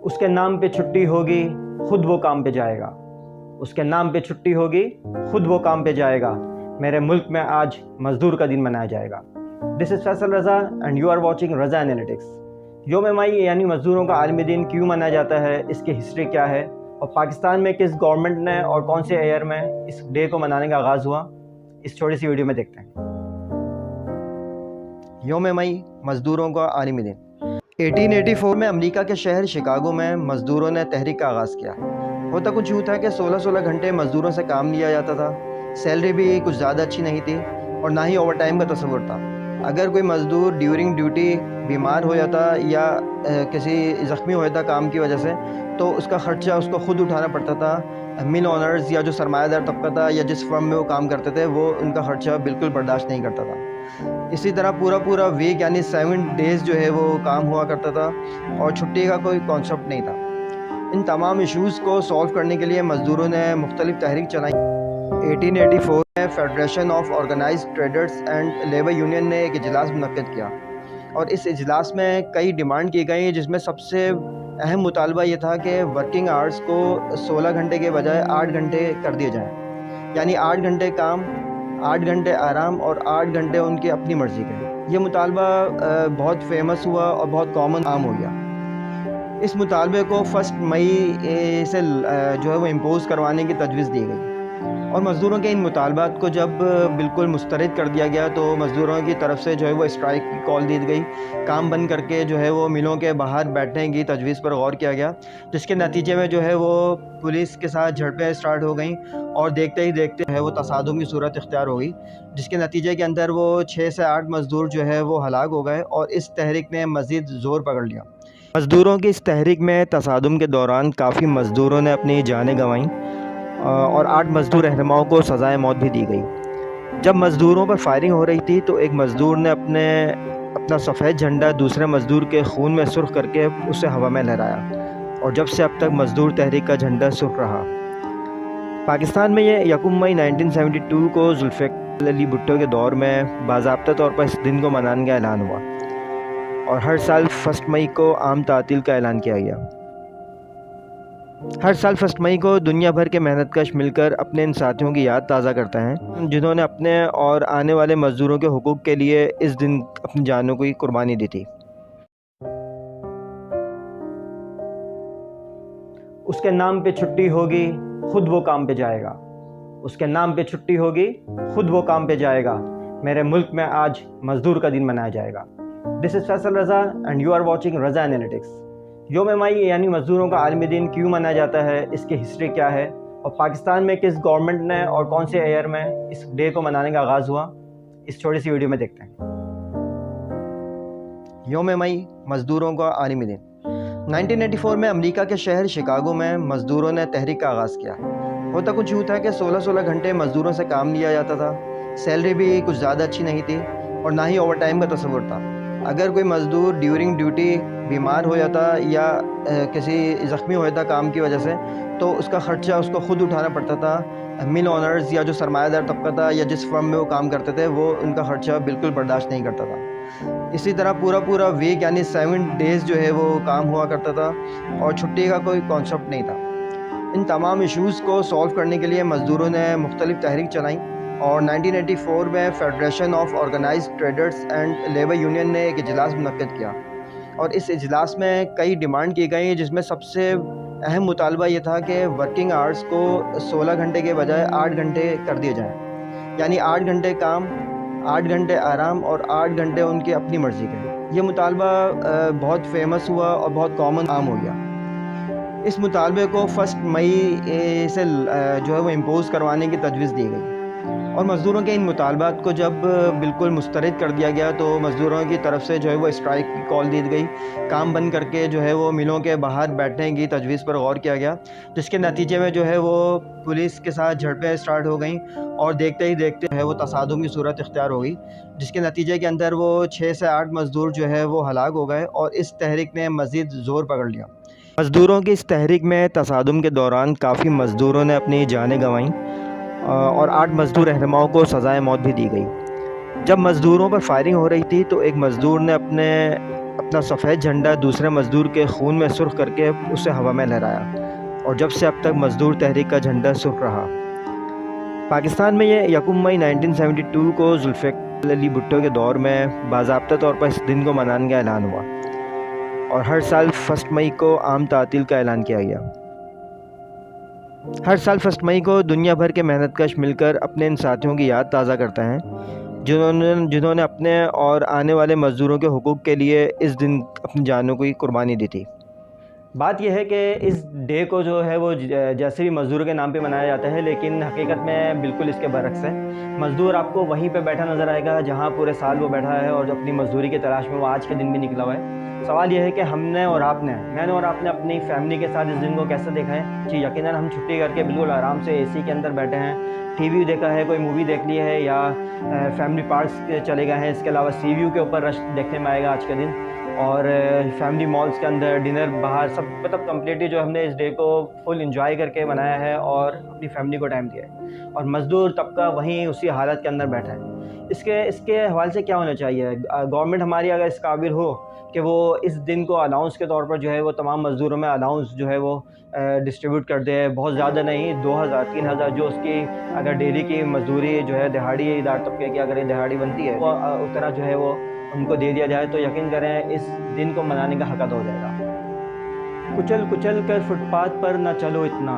اس کے نام پہ چھٹی ہوگی خود وہ کام پہ جائے گا. اس کے نام پہ چھٹی ہوگی خود وہ کام پہ جائے گا. میرے ملک میں آج مزدور کا دن منایا جائے گا. This is Faisal Raza and you are watching Raza analytics. یوم مئی یعنی مزدوروں کا عالمی دن کیوں منایا جاتا ہے, اس کی ہسٹری کیا ہے, اور پاکستان میں کس گورنمنٹ نے اور کون سے ایئر میں اس ڈے کو منانے کا آغاز ہوا, اس چھوٹی سی ویڈیو میں دیکھتے ہیں. یوم مئی مزدوروں کا عالمی دن. 1884 میں امریکہ کے شہر شکاگو میں مزدوروں نے تحریک کا آغاز کیا. ہوتا کچھ یوں تھا کہ 16 گھنٹے مزدوروں سے کام لیا جاتا تھا. سیلری بھی کچھ زیادہ اچھی نہیں تھی اور نہ ہی اوور ٹائم کا تصور تھا. اگر کوئی مزدور ڈیورنگ ڈیوٹی بیمار ہو جاتا یا کسی زخمی ہو جاتا کام کی وجہ سے, تو اس کا خرچہ اس کو خود اٹھانا پڑتا تھا. مل اونرز یا جو سرمایہ دار طبقہ تھا یا جس فرم میں وہ کام کرتے تھے, وہ ان کا خرچہ بالکل برداشت نہیں کرتا تھا. اسی طرح پورا ویک یعنی 7 ڈیز جو ہے وہ کام ہوا کرتا تھا اور چھٹی کا کوئی کانسیپٹ نہیں تھا. ان تمام ایشوز کو سولو کرنے کے لیے مزدوروں نے مختلف تحریک چلائی. 1884 میں federation of organised traders and labour union نے ایک اجلاس منعقد کیا اور اس اجلاس میں کئی ڈیمانڈ کی گئی, جس میں سب سے اہم مطالبہ یہ تھا کہ ورکنگ آورز کو 16 گھنٹے کے بجائے 8 گھنٹے کر دیے جائیں. یعنی 8 گھنٹے کام, 8 گھنٹے آرام اور 8 گھنٹے ان کی اپنی مرضی کے. یہ مطالبہ بہت فیمس ہوا اور بہت کامن عام ہو گیا. اس مطالبے کو 1 مئی سے جو ہے وہ امپوز کروانے کی تجویز دی گئی اور مزدوروں کے ان مطالبات کو جب بالکل مسترد کر دیا گیا تو مزدوروں کی طرف سے جو ہے وہ اسٹرائک کی کال دی گئی. کام بند کر کے جو ہے وہ ملوں کے باہر بیٹھنے کی تجویز پر غور کیا گیا, جس کے نتیجے میں جو ہے وہ پولیس کے ساتھ جھڑپیں اسٹارٹ ہو گئیں اور دیکھتے ہی دیکھتے جو ہے وہ تصادم کی صورت اختیار ہو گئی, جس کے نتیجے کے اندر وہ 6 سے 8 مزدور جو ہے وہ ہلاک ہو گئے اور اس تحریک نے مزید زور پکڑ لیا. مزدوروں کی اس تحریک میں تصادم کے دوران کافی مزدوروں نے اپنی جانیں گنوائیں اور 8 مزدور رہنماؤں کو سزائے موت بھی دی گئی. جب مزدوروں پر فائرنگ ہو رہی تھی تو ایک مزدور نے اپنا سفید جھنڈا دوسرے مزدور کے خون میں سرخ کر کے اسے ہوا میں لہرایا اور جب سے اب تک مزدور تحریک کا جھنڈا سرخ رہا. پاکستان میں یہ 1 مئی 1972 کو ذوالفقار علی بھٹو کے دور میں باضابطہ طور پر اس دن کو منانے کا اعلان ہوا اور ہر سال 1 مئی کو عام تعطیل کا اعلان کیا گیا. ہر سال 1 مئی کو دنیا بھر کے محنت کش مل کر اپنے ان ساتھیوں کی یاد تازہ کرتے ہیں جنہوں نے اپنے اور آنے والے مزدوروں کے حقوق کے لیے اس دن اپنی جانوں کی قربانی دی تھی. اس کے نام پہ چھٹی ہوگی خود وہ کام پہ جائے گا. اس کے نام پہ چھٹی ہوگی خود وہ کام پہ جائے گا. میرے ملک میں آج مزدور کا دن منایا جائے گا. This is Faisal Raza and you are watching Raza analytics. یوم مئی یعنی مزدوروں کا عالمی دن کیوں منایا جاتا ہے, اس کی ہسٹری کیا ہے, اور پاکستان میں کس گورنمنٹ نے اور کون سے ایئر میں اس ڈے کو منانے کا آغاز ہوا, اس چھوٹی سی ویڈیو میں دیکھتے ہیں. یوم مئی مزدوروں کا عالمی دن. 1984 میں امریکہ کے شہر شکاگو میں مزدوروں نے تحریک کا آغاز کیا. ہوتا کچھ یوں تھا کہ 16 گھنٹے مزدوروں سے کام لیا جاتا تھا. سیلری بھی کچھ زیادہ اچھی نہیں تھی اور نہ ہی اوور ٹائم کا تصور تھا. اگر کوئی مزدور ڈیورنگ ڈیوٹی بیمار ہو جاتا یا کسی زخمی ہو جاتا کام کی وجہ سے, تو اس کا خرچہ اس کو خود اٹھانا پڑتا تھا. مل اونرز یا جو سرمایہ دار طبقہ تھا یا جس فرم میں وہ کام کرتے تھے, وہ ان کا خرچہ بالکل برداشت نہیں کرتا تھا. اسی طرح پورا ویک یعنی 7 ڈیز جو ہے وہ کام ہوا کرتا تھا اور چھٹی کا کوئی کانسیپٹ نہیں تھا. ان تمام ایشوز کو سولو کرنے کے لیے مزدوروں نے مختلف تحریک چلائیں اور 1984 میں federation of organised traders and labour union نے ایک اجلاس منعقد کیا اور اس اجلاس میں کئی ڈیمانڈ کی گئی, جس میں سب سے اہم مطالبہ یہ تھا کہ ورکنگ آورز کو 16 گھنٹے کے بجائے 8 گھنٹے کر دیے جائیں. یعنی 8 گھنٹے کام, 8 گھنٹے آرام اور 8 گھنٹے ان کی اپنی مرضی کے. یہ مطالبہ بہت فیمس ہوا اور بہت کامن عام ہو گیا. اس مطالبے کو 1 مئی سے جو ہے وہ امپوز کروانے کی تجویز دی گئی اور مزدوروں کے ان مطالبات کو جب بالکل مسترد کر دیا گیا تو مزدوروں کی طرف سے جو ہے وہ اسٹرائک کی کال دی گئی. کام بند کر کے جو ہے وہ ملوں کے باہر بیٹھنے کی تجویز پر غور کیا گیا, جس کے نتیجے میں جو ہے وہ پولیس کے ساتھ جھڑپیں اسٹارٹ ہو گئیں اور دیکھتے ہی دیکھتے جو ہے وہ تصادم کی صورت اختیار ہو گئی, جس کے نتیجے کے اندر وہ 6 سے 8 مزدور جو ہے وہ ہلاک ہو گئے اور اس تحریک نے مزید زور پکڑ لیا. مزدوروں کی اس تحریک میں تصادم کے دوران کافی مزدوروں نے اپنی جانیں گنوائیں اور 8 مزدور رہنماؤں کو سزائے موت بھی دی گئی. جب مزدوروں پر فائرنگ ہو رہی تھی تو ایک مزدور نے اپنا سفید جھنڈا دوسرے مزدور کے خون میں سرخ کر کے اسے ہوا میں لہرایا، اور جب سے اب تک مزدور تحریک کا جھنڈا سرخ رہا۔ پاکستان میں یہ 1 مئی 1972 کو ذوالفقار علی بھٹو کے دور میں باضابطہ طور پر اس دن کو منانے کا اعلان ہوا، اور ہر سال 1 مئی کو عام تعطیل کا اعلان کیا گیا۔ ہر سال 1 مئی کو دنیا بھر کے محنت کش مل کر اپنے ان ساتھیوں کی یاد تازہ کرتے ہیں جنہوں نے اپنے اور آنے والے مزدوروں کے حقوق کے لیے اس دن اپنی جانوں کی قربانی دی تھی۔ بات یہ ہے کہ اس ڈے کو جو ہے وہ جیسے بھی مزدوروں کے نام پہ منایا جاتا ہے، لیکن حقیقت میں بالکل اس کے برعکس ہے۔ مزدور آپ کو وہیں پہ بیٹھا نظر آئے گا جہاں پورے سال وہ بیٹھا ہے، اور اپنی مزدوری کی تلاش میں وہ آج کے دن بھی نکلا ہوا ہے۔ سوال یہ ہے کہ میں نے اور آپ نے اپنی فیملی کے ساتھ اس دن کو کیسے دیکھا ہے؟ جی یقیناً ہم چھٹی کر کے بالکل آرام سے اے سی کے اندر بیٹھے ہیں، ٹی وی دیکھا ہے، کوئی مووی دیکھ لی ہے، یا فیملی پارکس چلے گئے ہیں۔ اس کے علاوہ سی ویو کے اوپر رش دیکھنے میں آئے گا آج کے دن، اور فیملی مالز کے اندر ڈنر باہر، سب مطلب کمپلیٹلی جو ہم نے اس ڈے کو فل انجوائے کر کے منایا ہے اور اپنی فیملی کو ٹائم دیا ہے، اور مزدور طبقہ وہیں اسی حالت کے اندر بیٹھا ہے۔ اس کے حوالے سے کیا ہونا چاہیے؟ گورنمنٹ ہماری اگر اس قابل ہو کہ وہ اس دن کو الاؤنس کے طور پر جو ہے وہ تمام مزدوروں میں الاؤنس جو ہے وہ ڈسٹریبیوٹ کر دے، بہت زیادہ نہیں، 2000 3000 جو اس کی اگر ڈیلی کی مزدوری جو ہے دہاڑی دار طبقے کی اگر دہاڑی بنتی ہے وہ اتنا جو ہے وہ ان کو دے دیا جائے، تو یقین کریں اس دن کو منانے کا حق ادا ہو جائے گا۔ کچل کچل کر فٹ پاتھ پر نہ چلو اتنا،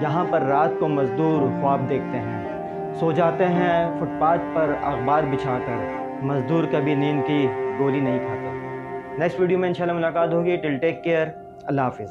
جہاں پر رات کو مزدور خواب دیکھتے ہیں، سو جاتے ہیں فٹ پاتھ پر اخبار بچھا کر، مزدور کبھی نیند کی گولی نہیں کھاتے۔ نیکسٹ ویڈیو میں انشاءاللہ ملاقات ہوگی۔ ٹل ٹیک کیئر، اللہ حافظ۔